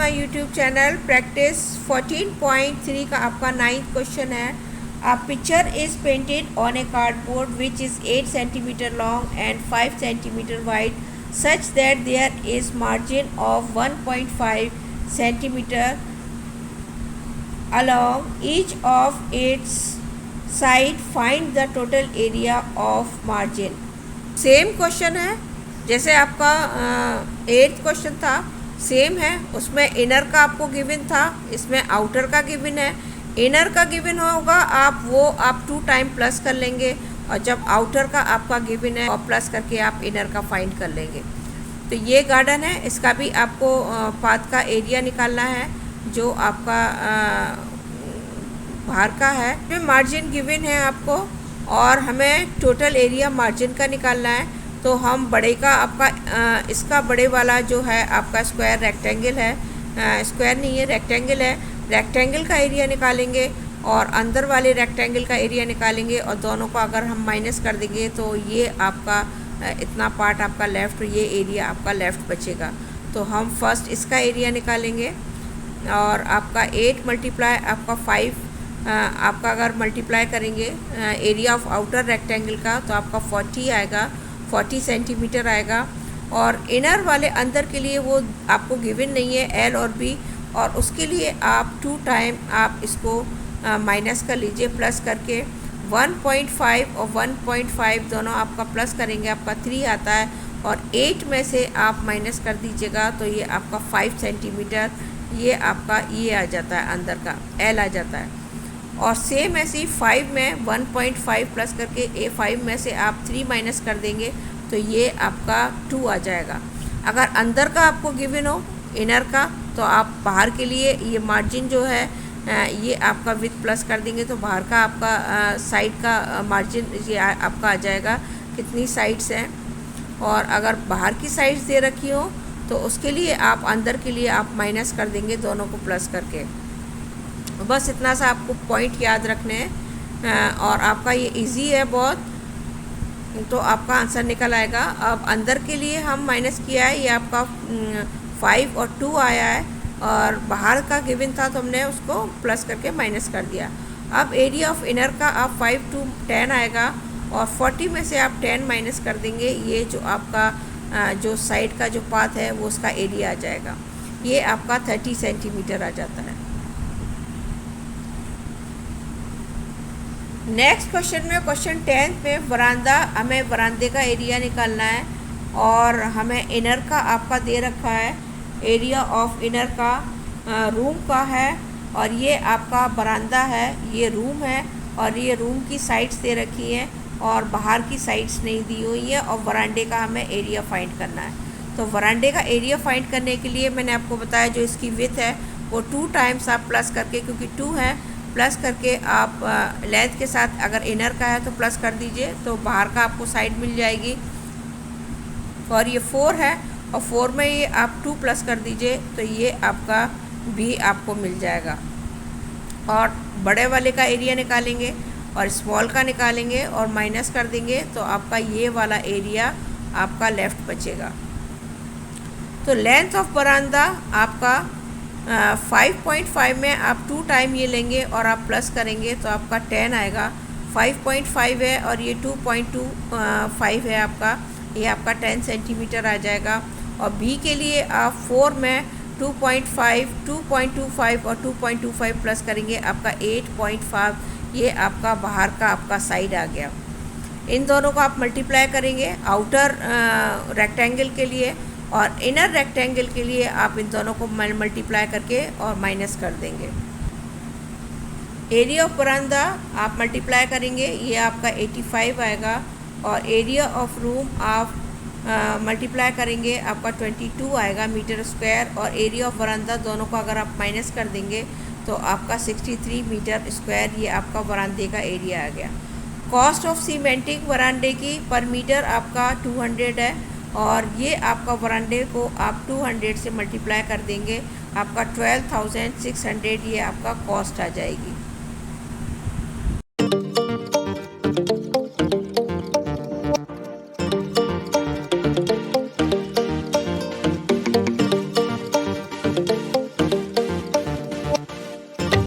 My YouTube channel. Practice 14.3 का आपका 9th question है। A picture is painted on a cardboard which is 8 centimetre long and 5 centimetre wide such that there is margin of 1.5 centimetre along each of its side. Find the total area of margin। Same question है जैसे आपका 8th question था, same है। उसमें inner का आपको given था, इसमें आउटर का गिवन है। इनर का गिवन होगा आप 2 टाइम प्लस कर लेंगे, और जब आउटर का आपका गिवन है और प्लस करके आप इनर का फाइंड कर लेंगे। तो ये गार्डन है, इसका भी आपको पाथ का एरिया निकालना है जो आपका बाहर का है। इसमें मार्जिन गिवन है आपको, और हमें टोटल एरिया मार्जिन का निकालना है। तो हम बड़े का आपका इसका बड़े वाला जो है आपका स्क्वायर रेक्टेंगल है, स्क्वायर नहीं है रेक्टेंगल है, रेक्टेंगल का एरिया निकालेंगे और अंदर वाले रेक्टेंगल का एरिया निकालेंगे, और दोनों को अगर हम माइनस कर देंगे तो ये आपका इतना पार्ट आपका लेफ़्ट, ये एरिया आपका लेफ़्ट बचेगा। तो हम फर्स्ट इसका एरिया निकालेंगे, और आपका 8 मल्टीप्लाई आपका 5 आपका अगर मल्टीप्लाई करेंगे एरिया ऑफ आउटर रेक्टेंगल का तो आपका 40 आएगा, 40 सेंटीमीटर आएगा। और इनर वाले अंदर के लिए वो आपको गिवन नहीं है एल और बी, और उसके लिए आप 2 टाइम आप इसको माइनस कर लीजिए, प्लस करके 1.5 और 1.5 दोनों आपका प्लस करेंगे, आपका 3 आता है, और 8 में से आप माइनस कर दीजिएगा तो ये आपका 5 सेंटीमीटर ये आपका ये आ जाता है, अंदर का एल आ जाता है। और सेम ऐसे ही 5 में 1.5 प्लस करके ए 5 में से आप 3 माइनस कर देंगे तो ये आपका 2 आ जाएगा। अगर अंदर का आपको गिवन हो इनर का, तो आप बाहर के लिए ये मार्जिन जो है ये आपका विथ प्लस कर देंगे तो बाहर का आपका साइड का मार्जिन ये आपका आ जाएगा कितनी साइड्स हैं। और अगर बाहर की साइड्स दे रखी हो तो उसके लिए आप अंदर के लिए आप माइनस कर देंगे दोनों को प्लस करके। बस इतना सा आपको पॉइंट याद रखने हैं, और आपका ये इजी है बहुत, तो आपका आंसर निकल आएगा। अब अंदर के लिए हम माइनस किया है, ये आपका 5 और 2 आया है, और बाहर का गिवन था तो हमने उसको प्लस करके माइनस कर दिया। अब एरिया ऑफ इनर का आप 5 to 10 आएगा, और 40 में से आप 10 माइनस कर देंगे, ये जो आपका जो साइड का जो पाथ है वो उसका एरिया आ जाएगा, ये आपका 30 सेंटीमीटर आ जाता है। नेक्स्ट क्वेश्चन में क्वेश्चन 10th में वरांदा, हमें वरांदे का एरिया निकालना है, और हमें इनर का आपका दे रखा है, एरिया ऑफ इनर का रूम का है, और ये आपका बरामदा है, ये रूम है, और ये रूम की साइड्स दे रखी हैं और बाहर की साइड्स नहीं दी हुई है, और वरांडे का हमें एरिया फाइंड करना है। तो वरांडे का एरिया फाइंड करने के लिए मैंने आपको बताया जो इसकी विथ है वो 2 टाइम्स आप प्लस करके, क्योंकि 2 है, प्लस करके आप लेंथ के साथ अगर इनर का है तो प्लस कर दीजिए तो बाहर का आपको साइड मिल जाएगी। और ये 4 है, और 4 में ये आप 2 प्लस कर दीजिए तो ये आपका भी आपको मिल जाएगा। और बड़े वाले का एरिया निकालेंगे और स्मॉल का निकालेंगे और माइनस कर देंगे तो आपका ये वाला एरिया आपका लेफ़्ट बचेगा। तो लेंथ ऑफ बरामदा आपका 5.5 में आप 2 टाइम ये लेंगे और आप प्लस करेंगे तो आपका 10 आएगा। 5.5 है और ये 2.25 है आपका, ये आपका 10 सेंटीमीटर आ जाएगा। और बी के लिए आप 4 में 2.5, 2.25 और 2.25 प्लस करेंगे, आपका 8.5, ये आपका बाहर का आपका साइड आ गया। इन दोनों को आप मल्टीप्लाई करेंगे आउटर रेक्टेंगल के लिए, और इनर रेक्टेंगल के लिए आप इन दोनों को मल्टीप्लाई करके और माइनस कर देंगे। एरिया ऑफ बरामदा आप मल्टीप्लाई करेंगे, ये आपका 85 आएगा, और एरिया ऑफ रूम आप मल्टीप्लाई करेंगे आपका 22 आएगा मीटर स्क्वायर, और एरिया ऑफ बरामदा दोनों को अगर आप माइनस कर देंगे तो आपका 63 मीटर स्क्वायर ये आपका बरामदे का एरिया आ गया। कॉस्ट ऑफ सीमेंटिंग बरामदे की पर मीटर आपका 200 है, और ये आपका बरामदे को आप 200 से मल्टीप्लाई कर देंगे, आपका 12,600 ये आपका कॉस्ट आ जाएगी।